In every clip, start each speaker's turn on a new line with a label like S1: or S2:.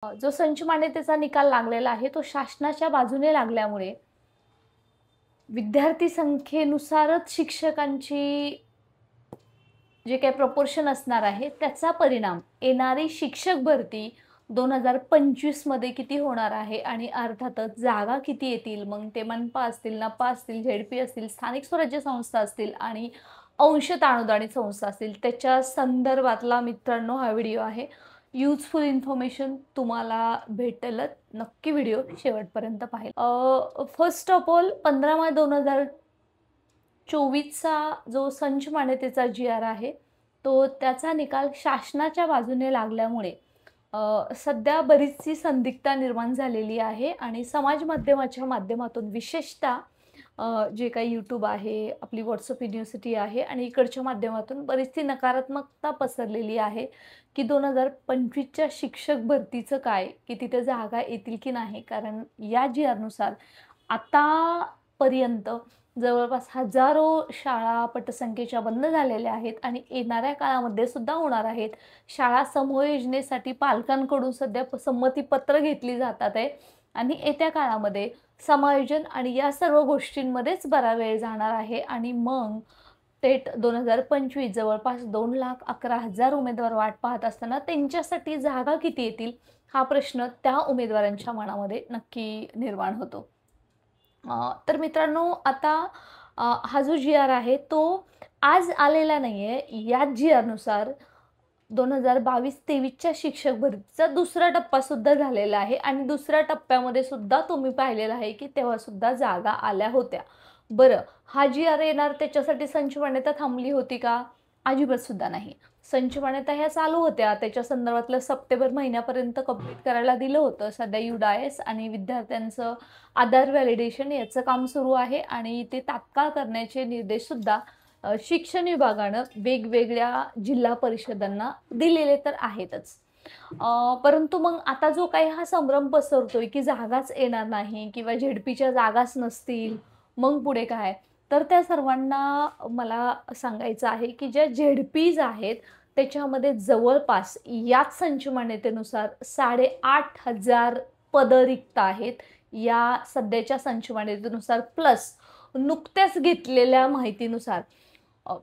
S1: जो संच मान्यतेचा निकाल लागलेला आहे तो शासनाच्या बाजूने लागल्यामुळे विद्यार्थी संख्येनुसारच शिक्षकांची जे काही प्रपोर्शन असणार आहे त्याचा परिणाम येणारी शिक्षक भरती 2025 मध्ये किती होणार आहे आणि अर्थातच जागा किती येतील, मग ते मनपा असतील, नपा असतील, झेडपी असतील, स्थानिक स्वराज्य संस्था असतील आणि अंशतः अनुदानित संस्था असतील, त्याच्या संदर्भातला मित्रांनो हा व्हिडिओ आहे. युजफुल इन्फॉर्मेशन तुम्हाला भेटेलच. नक्की व्हिडिओ शेवटपर्यंत पाहिजे. फर्स्ट ऑफ ऑल 15 मार्च 2024चा जो संच मान्यतेचा GR आहे तो त्याचा निकाल शासनाच्या बाजूने लागल्यामुळे सध्या बरीचशी संदिग्धता निर्माण झालेली आहे आणि समाज माध्यमाच्या माध्यमातून विशेषतः जे काही यूट्यूब आहे, आपली व्हॉट्सअप युनिव्हर्सिटी आहे आणि इकडच्या माध्यमातून बरीचशी नकारात्मकता पसरलेली आहे की 2025च्या शिक्षक भरतीचं काय, की तिथे जागा येतील की नाही. कारण या GRनुसार आतापर्यंत जवळपास हजारो शाळा पटसंख्येच्या बंद झालेल्या आहेत आणि येणाऱ्या काळामध्ये सुद्धा होणार आहेत. शाळा समूहयोजनेसाठी पालकांकडून सध्या संमतीपत्र घेतली जातात आहे आणि येत्या काळामध्ये समायोजन आणि या सर्व गोष्टींमध्येच बरा वेळ जाणार आहे आणि मग टेट 2025 जवळपास 2,11,000 उमेदवार वाट पाहत असताना त्यांच्यासाठी जागा किती येतील हा प्रश्न त्या उमेदवारांच्या मनामध्ये नक्की निर्माण होतो. तर मित्रांनो आता हा जो GR आहे तो आज आलेला नाही आहे. या GRनुसार 2022-23च्या शिक्षक भरतीचा दुसरा टप्पासुद्धा झालेला आहे आणि दुसऱ्या टप्प्यामध्ये सुद्धा तुम्ही पाहिलेलं आहे की तेव्हासुद्धा जागा आल्या होत्या. बरं, हा GR येणार त्याच्यासाठी संच मान्यता थांबली होती का? अजिबात सुद्धा नाही. संच मान्यता ह्या चालू होत्या. त्याच्या संदर्भातलं सप्टेंबर महिन्यापर्यंत कंप्लीट करायला दिलं होतं. सध्या UDAS आणि विद्यार्थ्यांचं आधार व्हॅलिडेशन याचं काम सुरू आहे आणि ते तात्काळ करण्याचे निर्देशसुद्धा शिक्षण विभागानं वेगवेगळ्या जिल्हा परिषदांना दिलेले तर आहेतच. परंतु मग आता जो काही हा संभ्रम पसरतोय की जागाच येणार नाही किंवा झेडपीच्या जागाच नसतील, मग पुढे काय? तर त्या सर्वांना मला सांगायचं आहे की ज्या झेडपीज आहेत त्याच्यामध्ये जवळपास याच संच मान्यतेनुसार 8,500 पदं रिक्त आहेत. या सध्याच्या संच मान्यतेनुसार प्लस नुकत्याच घेतलेल्या माहितीनुसार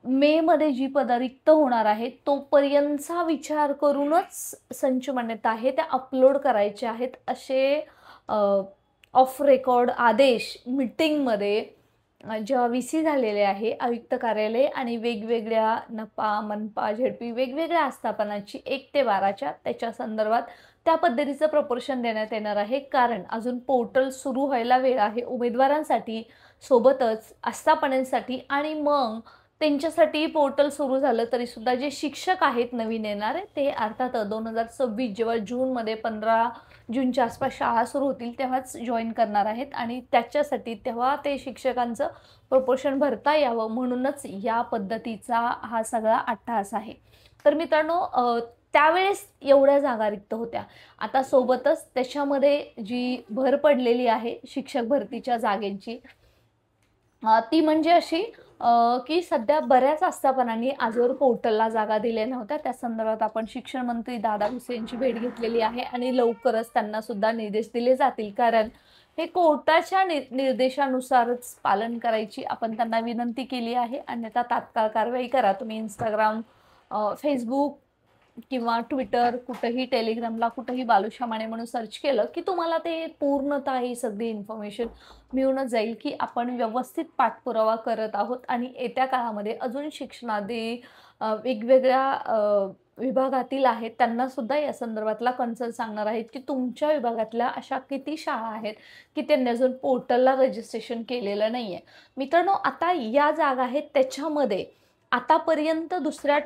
S1: मे मध्ये जी पदं रिक्त होणार आहेत तोपर्यंतचा विचार करूनच संच मान्यता आहे त्या अपलोड करायच्या आहेत असे ऑफ रेकॉर्ड आदेश मीटिंगमध्ये जेव्हा VC झालेले आहे आयुक्त कार्यालय आणि वेगवेगळ्या नपा, मनपा, झेडपी वेगवेगळ्या आस्थापनांची 1 ते 12च्या त्याच्या संदर्भात त्या पद्धतीचं प्रपोर्शन देण्यात येणार आहे. कारण अजून पोर्टल सुरू व्हायला वेळ आहे उमेदवारांसाठी, सोबतच आस्थापनांसाठी आणि मग त्यांच्यासाठी पोर्टल सुरू झालं तरी सुद्धा जे शिक्षक आहेत नवीन येणारे ते अर्थात 2026 जेव्हा जूनमध्ये 15 जूनच्या आसपास शाळा सुरू होतील तेव्हाच जॉईन करणार आहेत आणि त्याच्यासाठी तेव्हा ते शिक्षकांचं प्रपोर्शन भरता यावं म्हणूनच या पद्धतीचा हा सगळा अट्टहास आहे. तर मित्रांनो त्यावेळेस एवढ्या जागा रिक्त होत्या. आता सोबतच त्याच्यामध्ये जी भर पडलेली आहे शिक्षक भरतीच्या जागेंची ती म्हणजे अशी की सध्या बऱ्याच आस्थापनांनी आजवर पोर्टलला जागा दिल्या नव्हत्या. त्या संदर्भात आपण शिक्षण मंत्री दादा भुसे यांची भेट घेतलेली आहे आणि लवकरच त्यांना सुद्धा निर्देश दिले जातील. कारण हे कोर्टाच्या निर्देशानुसारच पालन करायची आपण त्यांना विनंती केली आहे. अन्यथा तात्काळ कारवाई करा. तुम्ही Instagram, Facebook किंवा ट्विटर, कुठंही टेलिग्रामला कुठंही बालुशा माने म्हणून सर्च केलं की तुम्हाला ते पूर्णतः ही सगळी इन्फॉर्मेशन मिळूनच जाईल की आपण व्यवस्थित पाठपुरावा करत आहोत आणि येत्या काळामध्ये अजून शिक्षणादी वेगवेगळ्या विभागातील आहेत त्यांना सुद्धा या संदर्भातला कन्सर्न सांगणार आहेत की तुमच्या विभागातल्या अशा किती शाळा आहेत की त्यांनी अजून पोर्टलला रजिस्ट्रेशन केलेलं नाही आहे. मित्रांनो आता या जागा आहेत त्याच्यामध्ये आतापर्यंत दुसऱ्या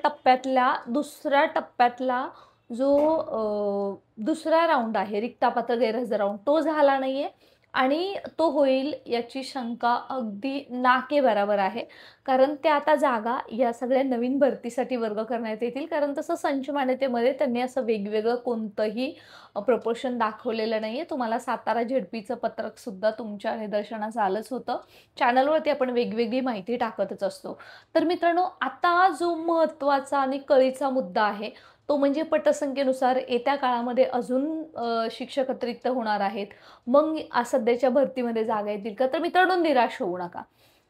S1: टप्प्यातला जो दुसरा राऊंड आहे रिक्तापात्र गैरहजर राऊंड तो झाला नाहीये आणि तो होईल याची शंका अगदी नाके बराबर आहे. कारण त्या आता जागा या सगळ्या नवीन भरतीसाठी वर्ग करण्यात येतील. कारण तसं संच मान्यतेमध्ये त्यांनी असं वेगवेगळं कोणतंही प्रपोर्शन दाखवलेलं नाहीये. तुम्हाला सातारा झेडपीचं पत्रक सुद्धा तुमच्या निदर्शनास आलंच होतं. चॅनलवरती आपण वेगवेगळी माहिती टाकतच असतो. तर मित्रांनो आता जो महत्त्वाचा आणि कळीचा मुद्दा आहे तो म्हणजे पटसंख्येनुसार येत्या काळामध्ये अजून शिक्षक अतिरिक्त होणार आहेत. मग सध्याच्या भरतीमध्ये जागा येतील का? तर मित्रांनो निराश होऊ नका.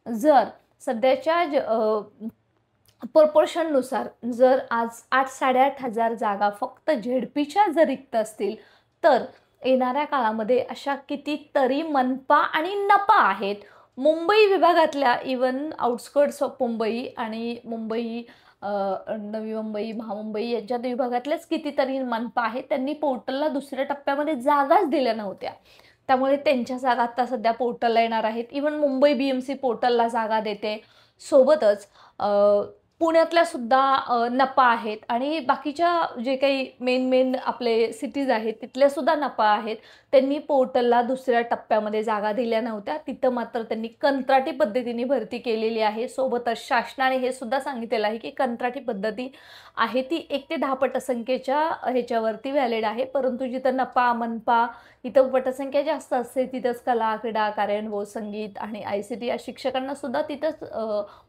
S1: जर सध्याच्या प्रपोर्शननुसार जर आज 8,000-8,500 जागा फक्त झेडपीच्या जर रिक्त असतील, तर येणाऱ्या काळामध्ये अशा कितीतरी मनपा आणि नपा आहेत. मुंबई विभागातल्या इवन आउटस्कर्ट्स ऑफ मुंबई आणि मुंबई, नवी मुंबई, महामुंबई यांच्या विभागातल्याच कितीतरी मनपा आहेत. त्यांनी पोर्टलला दुसऱ्या टप्प्यामध्ये जागाच दिल्या नव्हत्या. त्यामुळे त्यांच्या जागा आता सध्या पोर्टलला येणार आहेत. इवन मुंबई BMC पोर्टलला जागा देते. सोबतच पुण्यातल्या सुद्धा नपा आहेत आणि बाकीच्या जे काही मेन आपले सिटीज आहेत तिथल्या सुद्धा नपा आहेत. त्यांनी पोर्टलला दुसऱ्या टप्प्यामध्ये जागा दिल्या नव्हत्या. तिथं मात्र त्यांनी कंत्राटी पद्धतीने भरती केलेली आहे. सोबतच शासनाने हे सुद्धा सांगितलेलं आहे की कंत्राटी पद्धती आहे ती 1 ते 10 पटसंख्येच्या ह्याच्यावरती व्हॅलिड आहे. परंतु जिथं नपा, मनपा इथं पटसंख्या जास्त असते तिथंच कला, क्रीडा, कार्यानुभव, संगीत आणि ICT या शिक्षकांना सुद्धा तिथंच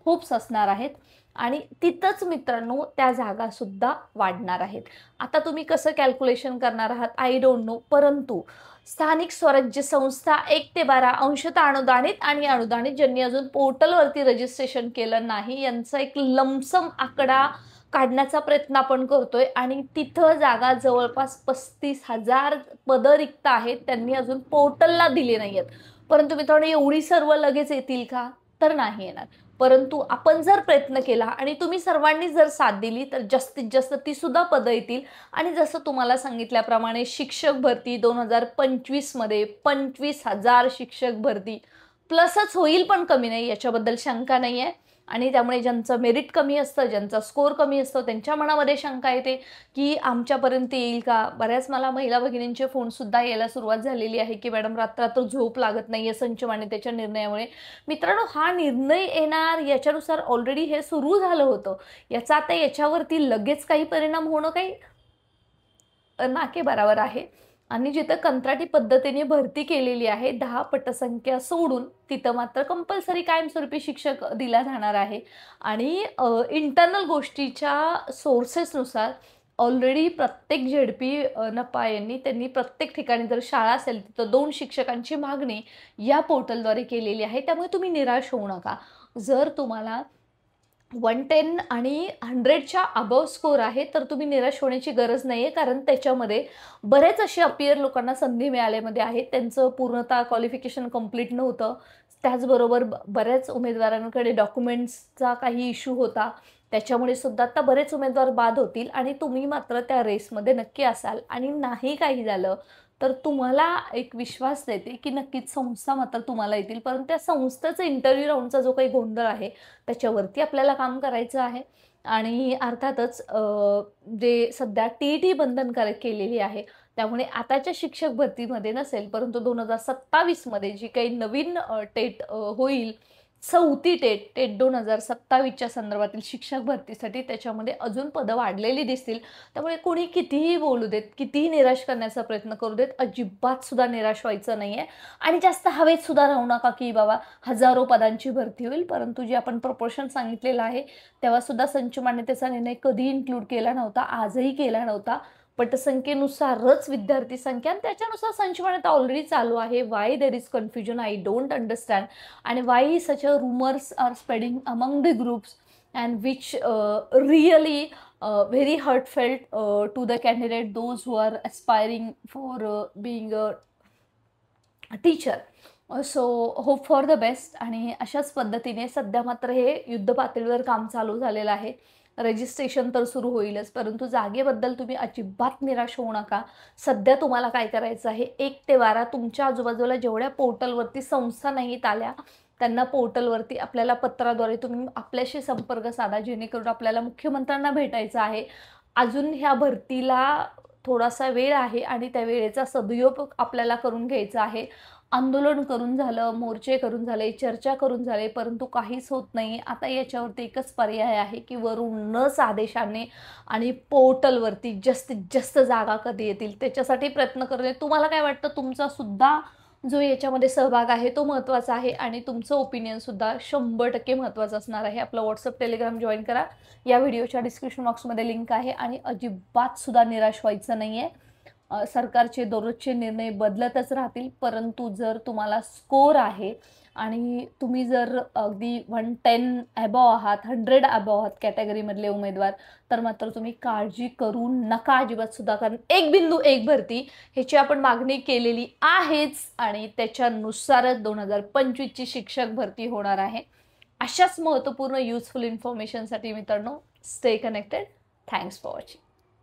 S1: होप्स असणार आहेत आणि तिथंच मित्रांनो त्या जागा सुद्धा वाढणार आहेत. आता तुम्ही कसं कॅल्क्युलेशन करणार आहात आय डोंट नो, परंतु स्थानिक स्वराज्य संस्था 1 ते 12 अंशतः अनुदानित आणि अनुदानित ज्यांनी अजून पोर्टलवरती रजिस्ट्रेशन केलं नाही यांचा एक लमसम आकडा काढण्याचा प्रयत्न आपण करतोय आणि तिथं जागा जवळपास 35,000 पदं रिक्त आहेत. त्यांनी अजून पोर्टलला दिले नाही आहेत. परंतु मित्रांनो एवढी सर्व लगेच येतील का? तर नाही येणार. परंतु आपण जर प्रयत्न केला आणि तुम्ही सर्वांनी जर साथ दिली तर जास्तीत जास्त ती सुद्धा पदं येतील. आणि जसं तुम्हाला सांगितल्याप्रमाणे शिक्षक भरती 2025 मध्ये 25,000 शिक्षक भरती प्लसच होईल, पण कमी नाही, याच्याबद्दल शंका नाही आहे. आणि त्यामुळे ज्यांचं मेरिट कमी असतं, ज्यांचा स्कोर कमी असतो, त्यांच्या मनामध्ये शंका येते की आमच्यापर्यंत येईल का? बऱ्याच मला महिला भगिनींचे फोनसुद्धा यायला सुरुवात झालेली आहे की मॅडम रात्र झोप लागत नाही आहे संच मान्यतेच्या निर्णयामुळे. मित्रांनो हा निर्णय येणार याच्यानुसार ऑलरेडी हे सुरू झालं होतं. याचा आता याच्यावरती लगेच काही परिणाम होणं काही नाके बरोबर आहे. आणि जिथं कंत्राटी पद्धतीने भरती केलेली आहे 10 पटसंख्या सोडून तिथं मात्र कंपल्सरी कायमस्वरूपी शिक्षक दिला जाणार आहे. आणि इंटरनल गोष्टीच्या सोर्सेसनुसार ऑलरेडी प्रत्येक झेडपी नपा यांनी त्यांनी प्रत्येक ठिकाणी जर शाळा असेल तिथं 2 शिक्षकांची मागणी या पोर्टलद्वारे केलेली आहे. त्यामुळे तुम्ही निराश होऊ नका. जर तुम्हाला 110 आणि 100च्या अबव स्कोर आहे तर तुम्ही निराश होण्याची गरज नाही आहे. कारण त्याच्यामध्ये बरेच असे अपियर लोकांना संधी मिळाल्यामध्ये आहेत. त्यांचं पूर्णतः क्वालिफिकेशन कंप्लीट नव्हतं. त्याचबरोबर बऱ्याच उमेदवारांकडे डॉक्युमेंट्सचा काही इश्यू होता. त्याच्यामुळे सुद्धा आता बरेच उमेदवार बाद होतील आणि तुम्ही मात्र त्या रेसमध्ये नक्की असाल. आणि नाही काही झालं तर तुम्हाला एक विश्वास देते की नक्कीच संस्था मात्र तुम्हाला येतील. परंतु त्या संस्थेचं इंटरव्ह्यू राऊंडचा जो काही गोंधळ आहे त्याच्यावरती आपल्याला काम करायचं आहे. आणि अर्थातच जे सध्या TET बंधनकारक केलेली आहे त्यामुळे आताच्या शिक्षक भरतीमध्ये नसेल, परंतु 2027 मध्ये जी काही नवीन टेट होईल, 4थी टेट 2027च्या संदर्भातील शिक्षक भरतीसाठी त्याच्यामध्ये अजून पदं वाढलेली दिसतील. त्यामुळे कोणी कितीही बोलू देत, कितीही निराश करण्याचा प्रयत्न करू देत, अजिबात सुद्धा निराश व्हायचं नाही आहे. आणि जास्त हवेत सुद्धा राहू नका की बाबा हजारो पदांची भरती होईल. परंतु जे आपण प्रपोर्शन सांगितलेलं आहे तेव्हा सुद्धा संच मान्यतेचा निर्णय कधी इन्क्लूड केला नव्हता, आजही केला नव्हता. पटसंख्येनुसारच विद्यार्थी संख्या आणि त्याच्यानुसार संच मान्यता ऑलरेडी चालू आहे. Why there is confusion I don't understand आणि why such a rumors are spreading among the groups and which really very heartfelt to the candidate, those who are aspiring for being a teacher. So hope for the best. आणि अशाच पद्धतीने सध्या मात्र हे युद्ध पातळीवर काम चालू झालेलं आहे. रजिस्ट्रेशन तर सुरू होईलच, परंतु जागेबद्दल तुम्ही अजिबात निराश होऊ नका. सध्या तुम्हाला काय करायचं आहे, 1 ते 12 तुमच्या आजूबाजूला जेवढ्या पोर्टलवरती संस्था नाहीत आल्या त्यांना पोर्टलवरती आपल्याला पत्राद्वारे तुम्ही आपल्याशी संपर्क साधा, जेणेकरून आपल्याला मुख्यमंत्र्यांना भेटायचं आहे. अजून ह्या भरतीला थोडासा वेळ आहे आणि त्या वेळेचा सदुपयोग आपल्याला करून घ्यायचा आहे. आंदोलन करून झालं, मोर्चे करून झाले, चर्चा करून झाले, परंतु काहीच होत नाही. आता याच्यावरती एकच पर्याय आहे की वरूनच आदेशाने आणि पोर्टलवरती जास्तीत जास्त जागा कधी येतील त्याच्यासाठी प्रयत्न करणे. तुम्हाला काय वाटतं, तुमचा सुद्धा जो याच्यामध्ये सहभाग आहे तो महत्त्वाचा आहे आणि तुमचं ओपिनियनसुद्धा 100% महत्त्वाचं असणार आहे. आपलं व्हॉट्सअप टेलिग्राम जॉईन करा. या व्हिडिओच्या डिस्क्रिप्शन बॉक्समध्ये लिंक आहे आणि अजिबातसुद्धा निराश व्हायचं नाही आहे. सरकारचे दररोजचे निर्णय बदलतच राहतील, परंतु जर तुम्हाला स्कोर आहे आणि तुम्ही जर अगदी 110 अबोव आहात, 100 अबोव आहात कॅटेगरीमधले उमेदवार, तर मात्र तुम्ही काळजी करू नका अजिबातसुद्धा. कारण एक बिंदू एक भरती ह्याची आपण मागणी केलेली आहेच आणि त्याच्यानुसारच 2025ची शिक्षक भरती होणार आहे. अशाच महत्त्वपूर्ण युजफुल इन्फॉर्मेशनसाठी मित्रांनो stay connected. Thanks for watching.